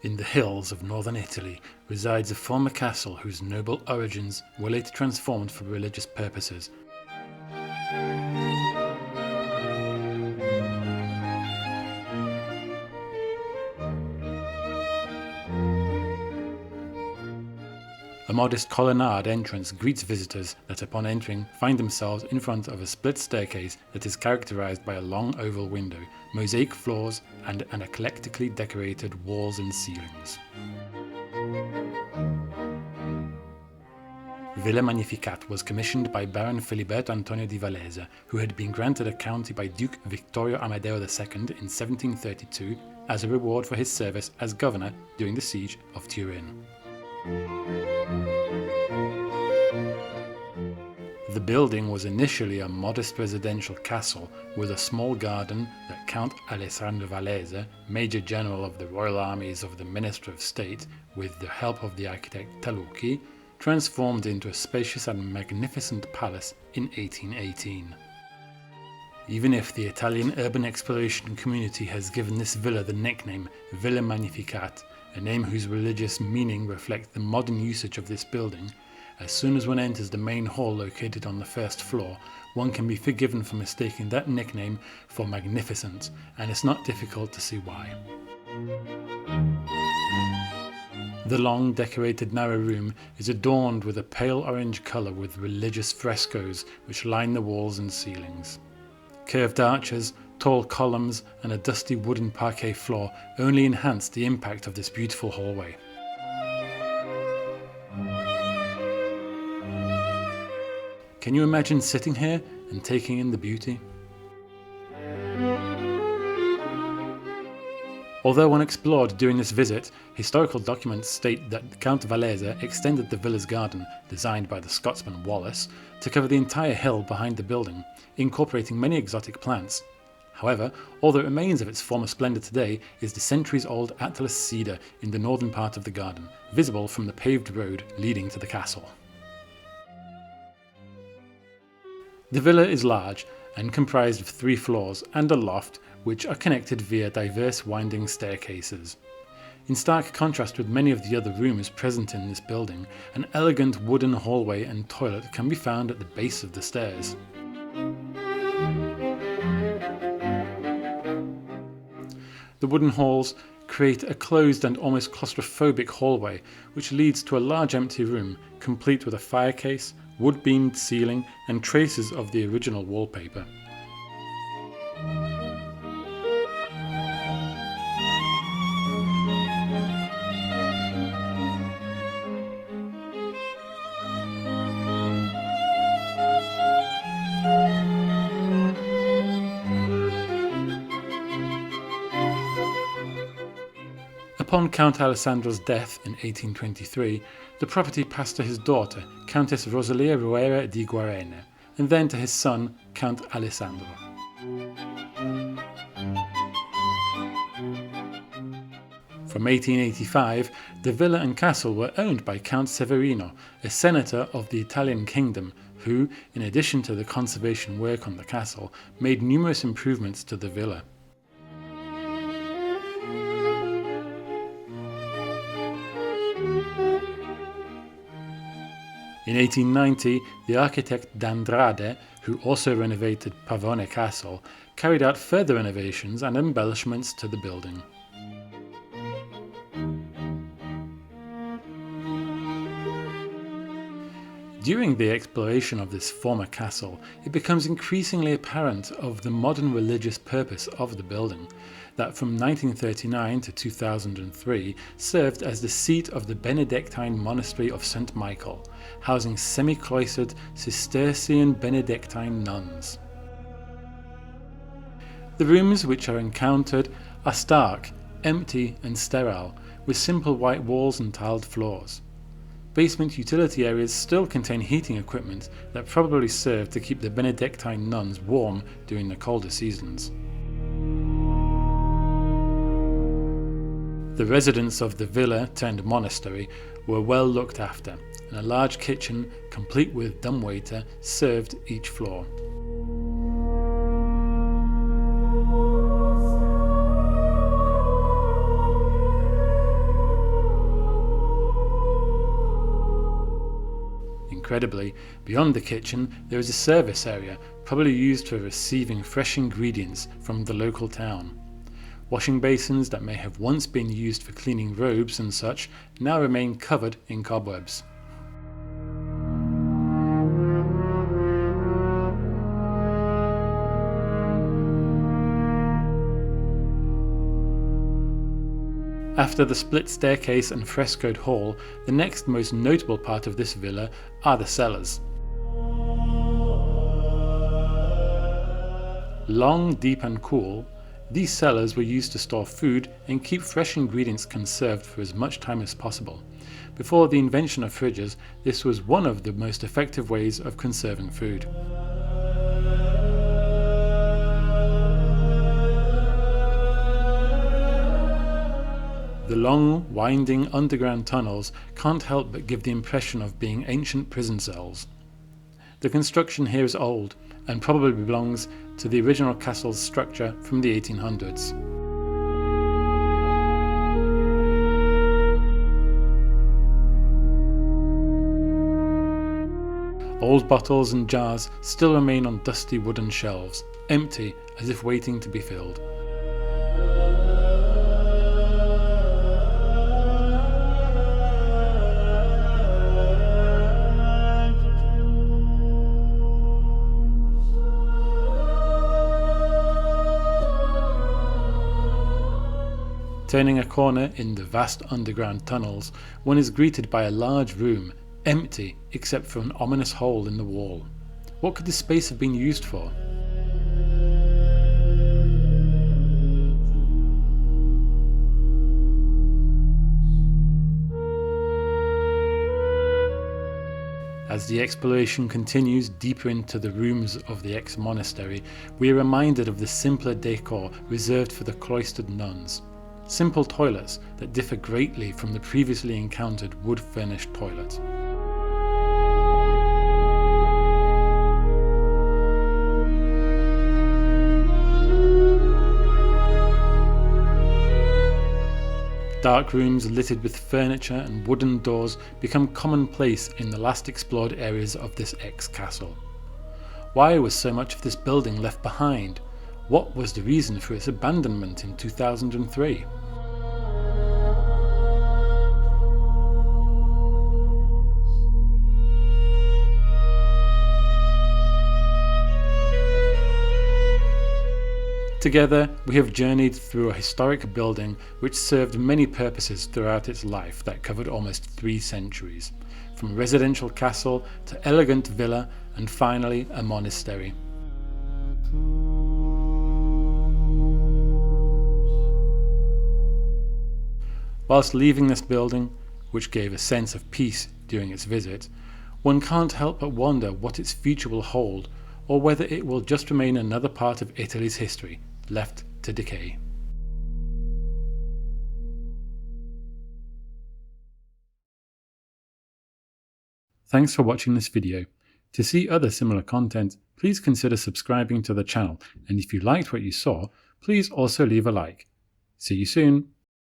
In the hills of northern Italy resides a former castle whose noble origins were later transformed for religious purposes. A modest colonnade entrance greets visitors that upon entering find themselves in front of a split staircase that is characterized by a long oval window, mosaic floors and an eclectically decorated walls and ceilings. Villa Magnificat was commissioned by Baron Filiberto Antonio di Vallese, who had been granted a county by Duke Vittorio Amadeo II in 1732 as a reward for his service as governor during the siege of Turin. The building was initially a modest residential castle with a small garden that Count Alessandro Vallese, Major General of the Royal Armies of the Minister of State, with the help of the architect Talucchi, transformed into a spacious and magnificent palace in 1818. Even if the Italian urban exploration community has given this villa the nickname Villa Magnificat, a name whose religious meaning reflects the modern usage of this building, as soon as one enters the main hall located on the first floor, one can be forgiven for mistaking that nickname for magnificent, and it's not difficult to see why. The long, decorated narrow room is adorned with a pale orange colour with religious frescoes which line the walls and ceilings. Curved arches, tall columns and a dusty wooden parquet floor only enhance the impact of this beautiful hallway. Can you imagine sitting here and taking in the beauty? Although unexplored during this visit, historical documents state that Count Vallese extended the villa's garden, designed by the Scotsman Wallace, to cover the entire hill behind the building, incorporating many exotic plants. However, all that remains of its former splendour today is the centuries-old Atlas cedar in the northern part of the garden, visible from the paved road leading to the castle. The villa is large and comprised of 3 floors and a loft which are connected via diverse winding staircases. In stark contrast with many of the other rooms present in this building, an elegant wooden hallway and toilet can be found at the base of the stairs. The wooden halls create a closed and almost claustrophobic hallway which leads to a large empty room complete with a firecase, wood-beamed ceiling and traces of the original wallpaper. Upon Count Alessandro's death in 1823, the property passed to his daughter, Countess Rosalia Ruera di Guarene, and then to his son, Count Alessandro. From 1885, the villa and castle were owned by Count Severino, a senator of the Italian kingdom, who, in addition to the conservation work on the castle, made numerous improvements to the villa. In 1890, the architect D'Andrade, who also renovated Pavone Castle, carried out further renovations and embellishments to the building. During the exploration of this former castle, it becomes increasingly apparent of the modern religious purpose of the building, that from 1939 to 2003 served as the seat of the Benedictine monastery of St. Michael, housing semi-cloistered Cistercian Benedictine nuns. The rooms which are encountered are stark, empty and sterile, with simple white walls and tiled floors. Basement utility areas still contain heating equipment that probably serve to keep the Benedictine nuns warm during the colder seasons. The residents of the villa turned monastery were well looked after, and a large kitchen, complete with dumbwaiter, served each floor. Incredibly, beyond the kitchen there is a service area, probably used for receiving fresh ingredients from the local town. Washing basins that may have once been used for cleaning robes and such now remain covered in cobwebs. After the split staircase and frescoed hall, the next most notable part of this villa are the cellars. Long, deep and cool, these cellars were used to store food and keep fresh ingredients conserved for as much time as possible. Before the invention of fridges, this was one of the most effective ways of conserving food. The long, winding underground tunnels can't help but give the impression of being ancient prison cells. The construction here is old and probably belongs to the original castle's structure from the 1800s. Old bottles and jars still remain on dusty wooden shelves, empty as if waiting to be filled. Turning a corner in the vast underground tunnels, one is greeted by a large room, empty except for an ominous hole in the wall. What could this space have been used for? As the exploration continues deeper into the rooms of the ex-monastery, we are reminded of the simpler decor reserved for the cloistered nuns. Simple toilets that differ greatly from the previously encountered wood-furnished toilet. Dark rooms littered with furniture and wooden doors become commonplace in the last explored areas of this ex-castle. Why was so much of this building left behind? What was the reason for its abandonment in 2003? Together, we have journeyed through a historic building which served many purposes throughout its life that covered almost 3 centuries, from a residential castle to elegant villa and finally a monastery. Whilst leaving this building, which gave a sense of peace during its visit, one can't help but wonder what its future will hold, or whether it will just remain another part of Italy's history, left to decay. Thanks for watching this video. To see other similar content, please consider subscribing to the channel, and if you liked what you saw, please also leave a like. See you soon!